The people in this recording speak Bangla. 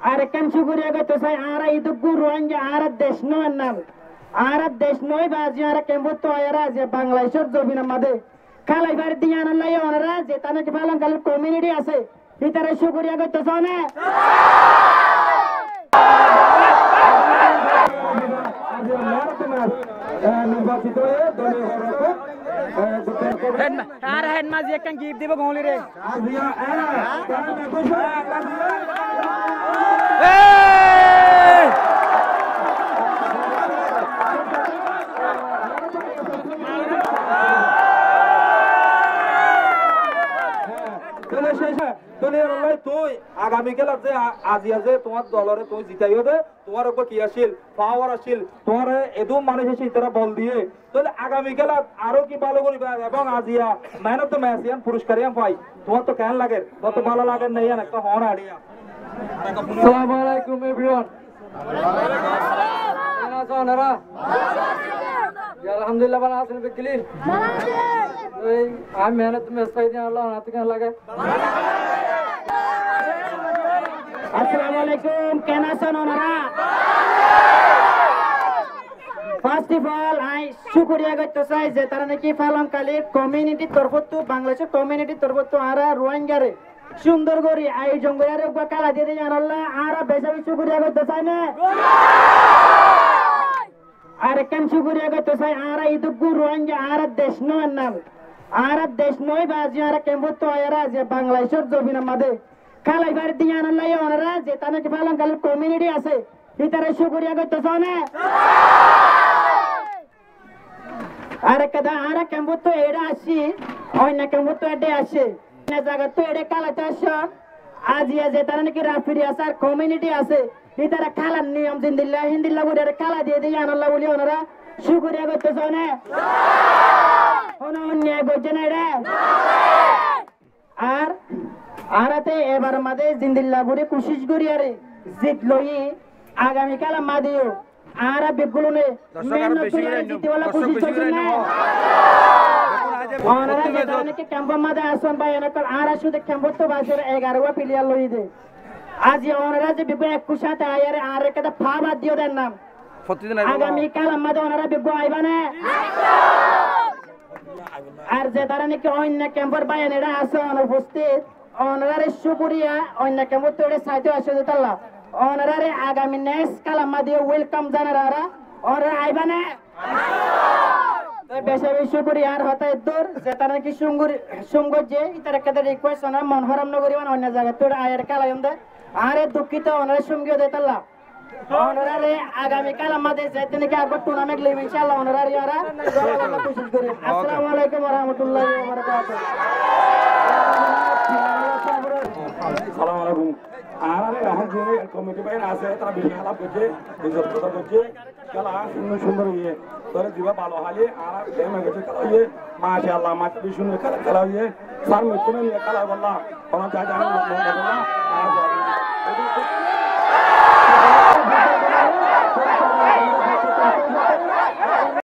আর কেন শুকরিয়া করতে চাই আর এই তো রোহিঙ্গা আর দেশ নয় নাম আর দেশ নয় বাজি আর কেমন তো এরা যে বাংলাদেশের জমিনের মধ্যে খালাই বাড়ি দিয়ে আনালাই ওনারা যে তাদের পালন কালের কমিউনিটি আছে ভিতরে শুকরিয়া করতে চাও না নির্বাচিত আর হেন মাঝে একটা গিফট দিব গলি রে তুই আগামীকাল যে আজিয়া যে তোমার দলরে তুই জিতাইও দে তোমার উপর কি আসিল পাওয়ার আসিল তোমার এদম মানুষ এসে তারা বল দিয়ে তাহলে আগামীকাল আরো কি ভালো করিবা এবং আজিয়া ম্যান অফ দ্য ম্যাচ ইয়ান পুরস্কার ইয়ান পাই তোমার তো কেন লাগে কত ভালো লাগে না ইয়ান একটা হন আড়িয়া আসসালামু আলাইকুম এভরিওয়ান কেমন আছো আপনারা আলহামদুলিল্লাহ ভালো আছেন বিকিলিন এই আমি মেহনত ম্যাচ পাই দিয়ে আল্লাহ হাতে কেন লাগে আসসালামু আলাইকুম কেন আছেন ওনারা ফার্স্ট অফ অল আই শুকরিয়া করতে চাই যে তারা নাকি পালনকালীর কমিউনিটি তরফত বাংলাদেশের কমিউনিটি তরফত আর রোহিঙ্গারে সুন্দর করে আয়োজন করে আর একবার কালা দিয়ে জানাল্লাহ আর বেশি শুকরিয়া করতে চাই না আর কেন শুকরিয়া করতে চাই আর এই তো রোহিঙ্গা আর দেশ নয় নাম আর দেশ নয় বাজি আর কেমন তো এরা যে বাংলাদেশের জমিনের মধ্যে খালাই বাড়ি দিয়ে আনালাই ওনারা যে তাদের পালন কালের কমিউনিটি আছে ভিতরে শুকরিয়া করতে চাও না আর কেদা আর কেমন তো এরা আসি অন্য কেমন তো এডে আসে জায়গা তো এডে কালাতে আস আজিয়া যে তারা নাকি রাফিরি আছে আর কমিউনিটি আছে ভিতরে খালার নিয়ম জিন্দিল্লা হিন্দিল্লা বলে খালা দিয়ে দিয়ে আনাল্লা বলি ওনারা শুকরিয়া করতে চাও না অন্যায় করছে না এটা আর আরাতে এবার মাদে জিন্দিল্লা করে কোশিশ করি আরে জিত লই আগামীকাল মাদিও আর বেগুলো নে মেহনত করে জিতে वाला কোশিশ করছেন না ওনারা যেখানে ক্যাম্প মাদে আসন ভাই এনকল আর শুধু ক্যাম্প তো বাসের 11 প্লেয়ার লই দে আজ ওনারা যে বিগো 21 সাথে আয়ারে আর একটা ফাবা দিও দেন নাম আগামীকাল মাদে ওনারা বিগো আইবা না আর যে তারা নাকি অন্য ক্যাম্পার বাইন এরা আছে অনুপস্থিত ওনারে শুকরিয়া অন্য ক্যাম্পার তো এটা সাইতে আসে তাল্লা ওনারে আগামী নেক্সট কালামা দিয়ে ওয়েলকাম জানারা ওনারা আইবা না বেশি বেশি শুকরিয়া আর হতা দূর যে তারা নাকি সঙ্গ যে ইতার একটা রিকোয়েস্ট ওনারা মন হরাম ন করিবেন অন্য জায়গা তো আয়ের কালাম দে আরে দুঃখিত ওনারা সঙ্গীও দে তাল্লা ওনারে আগামীকাল আমাদের যেতে নাকি আবার টুর্নামেন্ট লিব ইনশাআল্লাহ ওনারা ইয়ারা কোশিশ করি আসসালামু আলাইকুম ওয়া রাহমাতুল্লাহি ওয়া বারাকাতুহু আসসালামু আলাইকুম আর এখন যে কমিটি বাইরে আছে তারা বেশি আলাপ করছে বিজত কথা করছে খেলা সুন্দর সুন্দর ইয়ে তোরে দিবা ভালো হালে আর গেম গেছে খেলা ইয়ে মাশাআল্লাহ মাছ বেশি সুন্দর খেলা ইয়ে সার মিথুনে নিয়ে খেলা বললা কোন যা জানি না আর